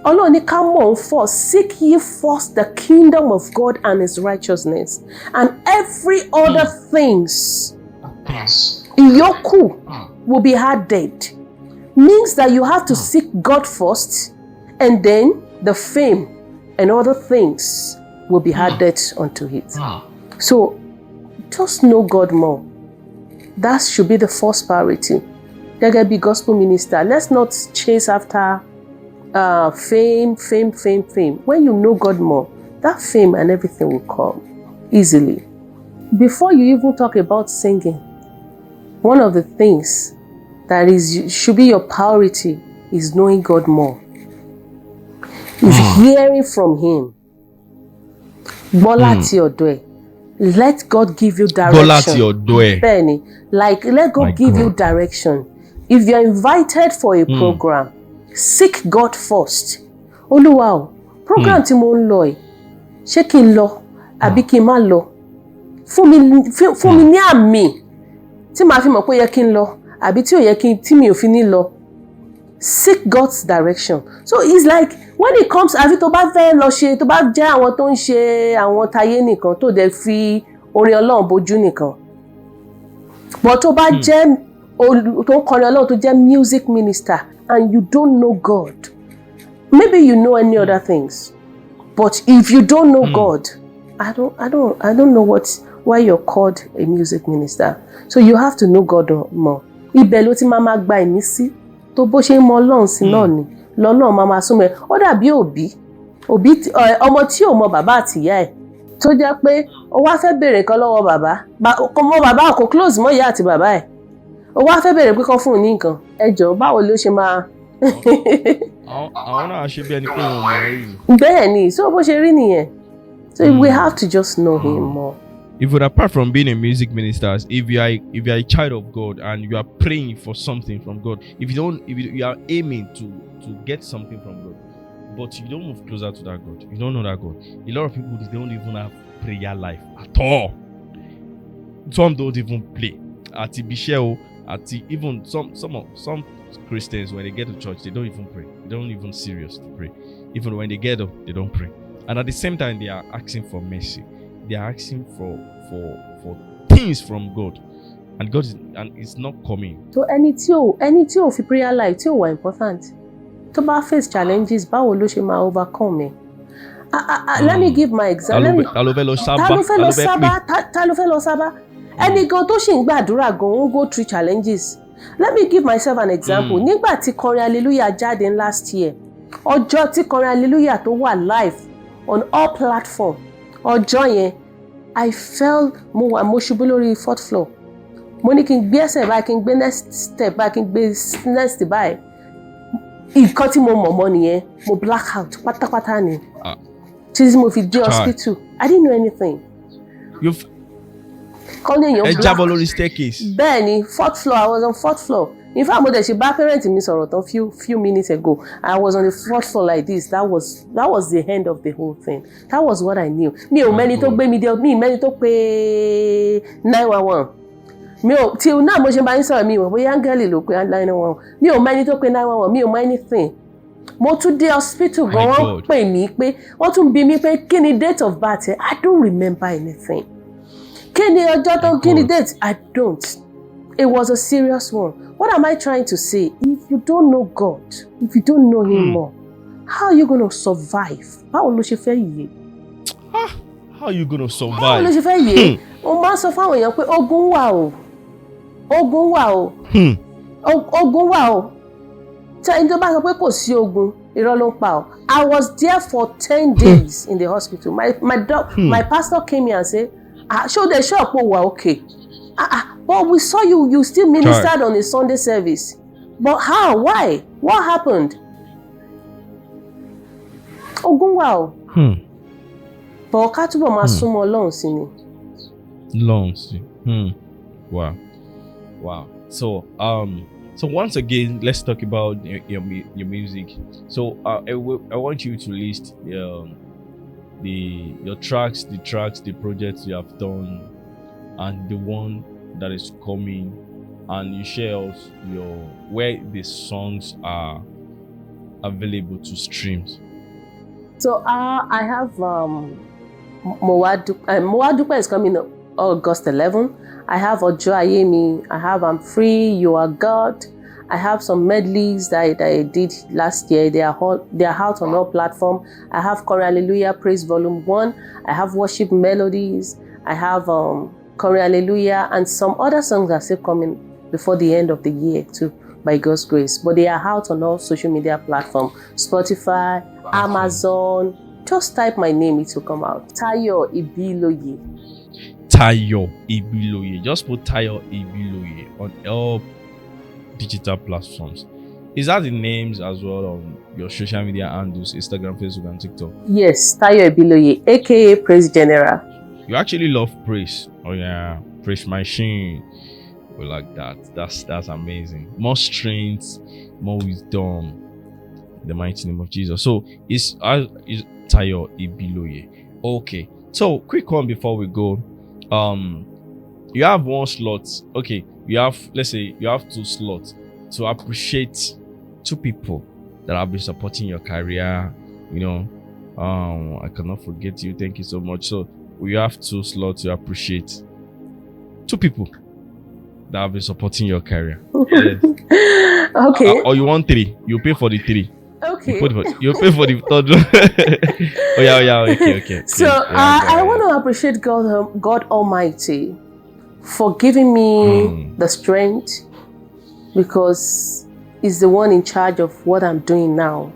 S2: Ọlọ́run ní ká mọ̀ ọ́n first, seek ye first the kingdom of God and His righteousness, and every other things, ìyókù, will be added. Means that you have to seek God first, and then the fame and other things will be added unto it. So just know God more. That should be the first priority. Gẹ́gẹ́ bí gospel minister, let's not chase after fame. When you know God more, that fame and everything will come easily. Before you even talk about singing,
S1: one of the things that should be your priority is knowing God more. Is hearing from Him. Bola ti ọ̀dọ̀ ẹ̀. Let God give you direction.
S2: Bola ti ọ̀dọ̀ ẹ̀.
S1: Bẹ́ẹ̀ni, like let God give you direction. If you're invited for a program, seek God first. Olúwa o, program tí mo ń lọ ẹ̀, ṣé kí n lọ àbí kí n má lọ? Fún mi ní àmì tí màá fi mọ̀ pé ó yẹ kí n lọ àbí tí ò yẹ tí mi ò fi ní lọ. Seek God's direction. So it's like when it comes, àfi tó bá fẹ́ lọ ṣe, tó bá jẹ́ àwọn tó ń ṣe àwọn tayé nìkan tó dẹ̀ fi orin Ọlọ́run bojú nìkan. But tó bá jẹ́ tó ń kọrin Ọlọ́run tó jẹ́ music minister and you don't know God, maybe you know any other things, but if you don't know God, I don't know why you're called a music minister. So you have to know God more. Ibẹ̀ ló ti máa gba ìmísí tó bó ṣe mọ Ọlọ́run sí náà ni lọ́nà máa súnmọ́ ẹ. Ó dàbí òbí ọmọ tí ò mọ bàbá àti ìyá ẹ̀ tó jẹ́ pé ó wá fẹ́ béèrè nǹkan lọ́wọ́ bàbá kò close mọ́ ìyá àti bàbá ẹ̀. Ó wá fẹ́ béèrè pé kán fún un ní nǹkan. Ẹ jọ̀ọ́ báwo ló ṣe máa.
S2: Àwọn náà ṣe bí ẹni pé wọn ò mọ̀ rí.
S1: Bẹ́ẹ̀ ni, so bó ṣe rí nìyẹn. So we have to just know Him more.
S2: Even apart from being a music minister, if you are a child of God and you are praying for something from God, if you are aiming to get something from God, but you don't move closer to that God, you don't know that God. A lot of people, they don't even have prayer life at all. Some don't even play. Even some Christians, when they get to church, they don't even pray. They don't even seriously pray. Even when they get up, they don't pray. And at the same time, they are asking for mercy. They are asking for things from God, and God is not coming.
S1: So any tí ò fi prayer life tí ò wà important, tó bá face challenges, báwo ló ṣe máa overcome it? Let me give my example. Ta ló fẹ́ lọ sábà? Ẹni gan tó ṣì ń gbàdúrà gan ó go through challenges. Let me give myself an example. Nígbà tí Kọrin Hallelujah jáde last year, ọjọ́ tí Kọrin Hallelujah tó wà live on all platform, ọjọ́ yẹn I felt mo ṣubú lórí 4th floor. Mo ní kí n gbé ẹsẹ̀ báyìí, kí n gbé next step báyìí, kí n gbé next báyìí. Nǹkan tí mo mọ̀ mọ́ nìyẹn, mo black out pátápátá ni. Tí mo fi dé hospital, I didn't know anything.
S2: Ẹ jábọ́ lórí staircase.
S1: Bẹ́ẹ̀ ni, 4th floor, I was on 4th floor. In fact, mo dẹ̀ ṣe bá parent mi sọ̀rọ̀ tán few minutes ago. I was on the 4th floor like this. That was the end of the whole thing. That was what I knew. Mi ò mẹ́ni tó gbé mi dé, mi mẹ́ni tó pé 911. Mi ò tí náà mo ṣe bá yín sọ̀rọ̀ mi ò bóyá áńgẹ́lì ló pé 911. Mi ò mẹ́ni tó pé 911, mi ò mọ anything. Mo tún dé hospital gan, wọ́n pè mí pé wọ́n tún bi mí pé kí ni date of birth ẹ? I don't remember anything. Kí ni ọjọ́ tó kí ni date? I don't. It was a serious one. What am I trying to say? If you don't know God, if you don't know Him more, how are you going to survive? Báwo ló ṣe fẹ́ yè?
S2: How are you going to survive?
S1: Báwo ló ṣe fẹ́ yè? Mo máa sọ fáwọn èèyàn pé ogun wà o. Ogun wà o. Ogun wà o. Ẹni tó bá sọ pé kò sí ogun, irọ́ ló ń pa o. I was there for 10 days in the hospital. My pastor came here and said, show the shop wà okay. But we saw you still ministered on a Sunday service. But how? Why? What happened? Ogun wà o. But ká túbọ̀ máa súnmọ́ Ọlọ́run sí ni.
S2: Long sí. Wow. So once again, let's talk about your music. So I want you to list your tracks, the projects you have done, and the one that is coming, and you share us where the songs are available to stream.
S1: So I have Mowadupa is coming up August 11. I have Ojo Ayemi. I have I'm Free, You Are God. I have some medleys that I did last year. They are out on all platforms. I have Kọrin Hallelujah Praise Volume 1. I have Worship Melodies. I have Kọrin Hallelujah, and some other songs are still coming before the end of the year too, by God's grace. But they are out on all social media platforms. Spotify, Amazon. Just type my name, it will come out. Tayo Ibiloye.
S2: Tayo Ibiloye. Just put Tayo Ibiloye on all digital platforms. Is that the names as well on your social media handles, Instagram, Facebook, and TikTok?
S1: Yes, Tayo Ibiloye, aka Praise General.
S2: You actually love praise. Oh yeah, praise machine. We like that. That's amazing. More strength, more wisdom. In the mighty name of Jesus. So it's Tayo Ibiloye. Okay. So quick one before we go. You have one slot. Okay, let's say you have 2 slots to appreciate 2 people that have been supporting your career. I cannot forget you. Thank you so much. So we have 2 slots to appreciate 2 people that have been supporting your career. Yes.
S1: Okay.
S2: Or you want 3? You pay for the 3.
S1: Okay.
S2: You pay for the 3rd one. Oh yeah. Okay.
S1: So I want to appreciate God Almighty for giving me the strength, because He's the one in charge of what I'm doing now,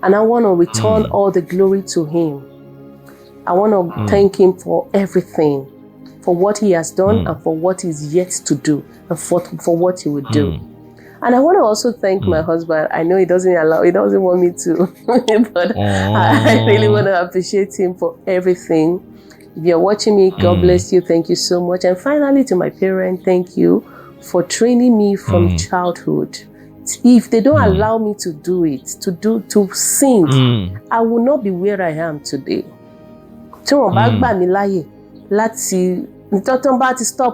S1: and I want to return all the glory to Him. I want to thank Him for everything, for what He has done and for what He's yet to do, and for what He will do. And I want to also thank my husband. I know he doesn't want me to, but I really want to appreciate him for everything. If you're watching me, God bless you. Thank you so much. And finally, to my parents, thank you for training me from childhood. If they don't allow me to do it, to sing, I will not be where I am today. Stop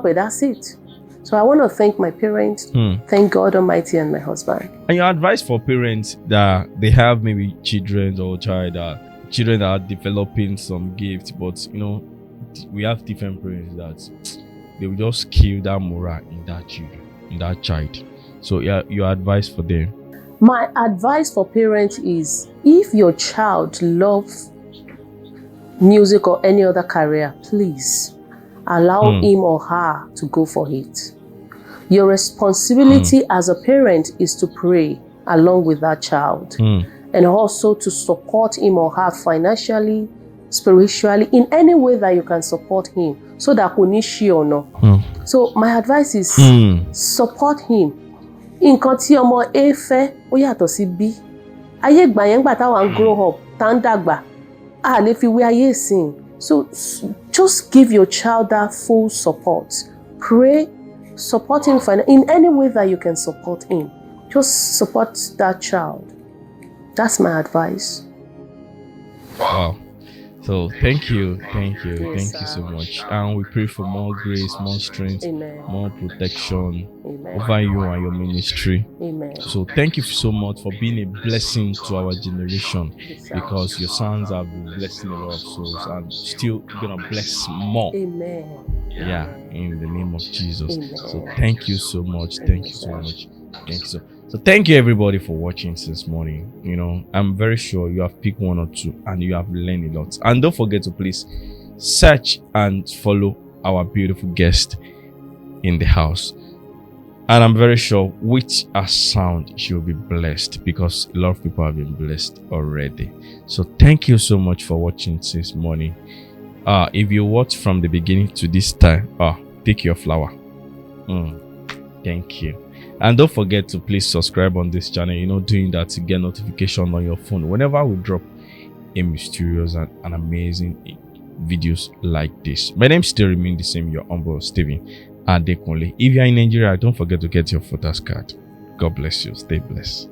S1: it. That's it. So I want to thank my parents, thank God Almighty, and my husband.
S2: And your advice for parents that they have maybe children that are developing some gifts, but we have different parents that they will just kill that morale in that child. So your advice for them?
S1: My advice for parents is, if your child loves music or any other career, please allow him or her to go for it. Your responsibility as a parent is to pray along with that child, and also to support him or her financially, spiritually, in any way that you can support him, so that or no. So my advice is support him. Nǹkan tí ọmọ A fẹ́ ó yàtọ̀ sí B. Ayé ìgbà yẹn gbà táwa grow up, tá ń dàgbà, a lè fi wé ayé ìsìn. So just give your child that full support. Pray, support him in any way that you can support him. Just support that child. That's my advice.
S2: Wow. So thank you so much. And we pray for more grace, more strength, more protection over you and your ministry.
S1: Amen.
S2: So thank you so much for being a blessing to our generation, because your sons have been blessing a lot of souls and still gonna bless more.
S1: Amen.
S2: Yeah, in the name of Jesus.
S1: Amen.
S2: So thank you so much. Thank you so much. So thank you everybody for watching this morning. I'm very sure you have picked 1 or 2 and you have learned a lot. And don't forget to please search and follow our beautiful guest in the house. And I'm very sure which are sound, she will be blessed, because a lot of people have been blessed already. So thank you so much for watching this morning. If you watch from the beginning to this time, take your flower. Thank you. And don't forget to please subscribe on this channel. Doing that to get notification on your phone whenever we drop a mysterious and amazing videos like this. My name still remains the same, your humble Stephen Adekunle. If you're in Nigeria, don't forget to get your photos card. God bless you. Stay blessed.